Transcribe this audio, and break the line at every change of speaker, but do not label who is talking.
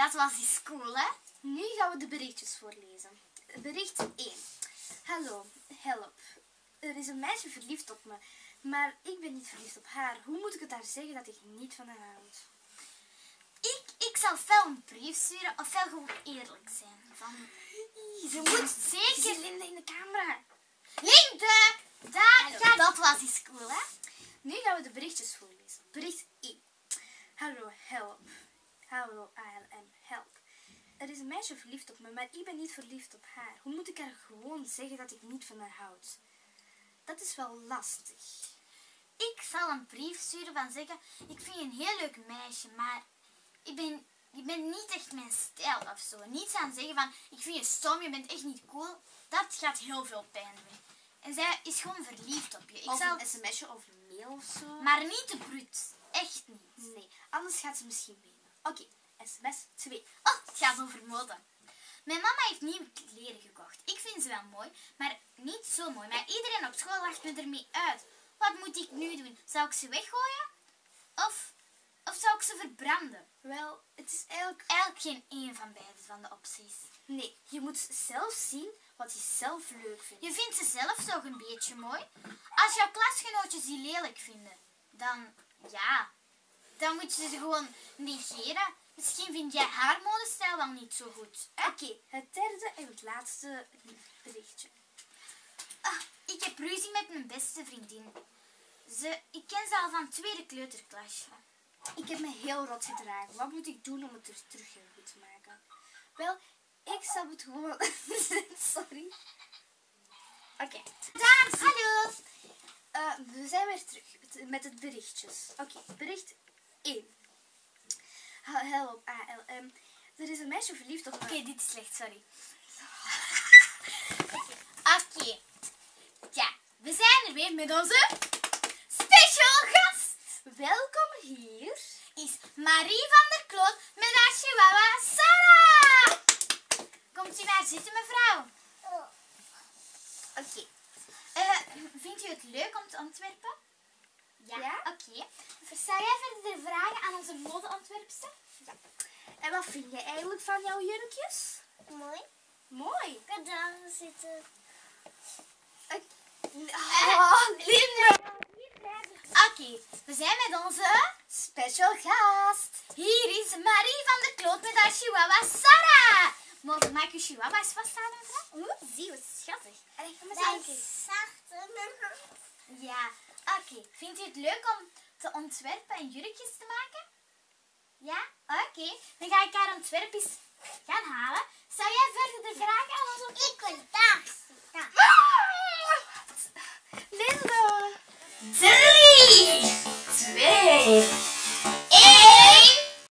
Dat was die cool, hè?
Nu gaan we de berichtjes voorlezen. Bericht 1. Hallo, help. Er is een meisje verliefd op me, maar ik ben niet verliefd op haar. Hoe moet ik het haar zeggen dat ik niet van haar houd?
Ik zal fel een brief sturen of fel gewoon eerlijk zijn.
Ze moet zeker Linde in de camera.
Linde! Dat was die cool, hè?
Nu gaan we de berichtjes voorlezen. Bericht 1. Hallo, help. Hallo, ALM, help. Er is een meisje verliefd op me, maar ik ben niet verliefd op haar. Hoe moet ik haar gewoon zeggen dat ik niet van haar houd? Dat is wel lastig.
Ik zal een brief sturen van zeggen, ik vind je een heel leuk meisje, maar je bent niet echt mijn stijl of zo. Niet aan zeggen van, ik vind je stom, je bent echt niet cool. Dat gaat heel veel pijn doen. En zij is gewoon verliefd op je.
Of een sms'je of een mail of zo.
Maar niet te bruut. Echt niet.
Nee, anders gaat ze misschien wenen. Oké, sms 2.
Oh, het gaat over mode. Mijn mama heeft nieuwe kleren gekocht. Ik vind ze wel mooi, maar niet zo mooi. Maar iedereen op school lacht me ermee uit. Wat moet ik nu doen? Zou ik ze weggooien? Of zou ik ze verbranden?
Wel, het is eigenlijk
Geen één van beide van de opties.
Nee, je moet zelf zien wat je zelf leuk vindt.
Je vindt ze zelf toch een beetje mooi? Als jouw klasgenootjes die lelijk vinden, dan moet je ze gewoon negeren. Misschien vind jij haar modestijl wel niet zo goed.
Oké, het derde en het laatste berichtje.
Ik heb ruzie met mijn beste vriendin. Ik ken ze al van tweede kleuterklasje.
Ik heb me heel rot gedragen. Wat moet ik doen om het er terug goed te maken? Wel, ik zal het gewoon... Sorry. Oké.
Hallo.
We zijn weer terug met het berichtjes. Oké, bericht 1. Help, ALM. Er is een meisje verliefd op me.
Oké, dit is slecht, sorry. Oké. Ja, we zijn er weer met onze special gast.
Welkom hier.
Is Marie van der Kloot met haar chihuahua Sarah. Komt u maar zitten, mevrouw.
Oké.
Vindt u het leuk om te ontwerpen?
Ja.
Oké. Zou jij verder vragen aan onze modeontwerpster?
Ja. En wat vind jij eigenlijk van jouw jurkjes?
Mooi.
Mooi.
Bedankt, zitten.
Linde.
Oké, we zijn met onze
Special gast.
Hier is Marie van der Kloot met haar chihuahua Sarah. Mag ik uw chihuahua eens vasthouden, mevrouw?
Zie, wat schattig.
Dat is zacht.
Ja, oké. Vindt u het leuk om te ontwerpen en jurkjes te maken? Ja? Oké. Dan ga ik haar ontwerp eens gaan halen. Zou jij verder de vragen aan ons op?
Ik wil daar zitten.
Linde.
3, 2,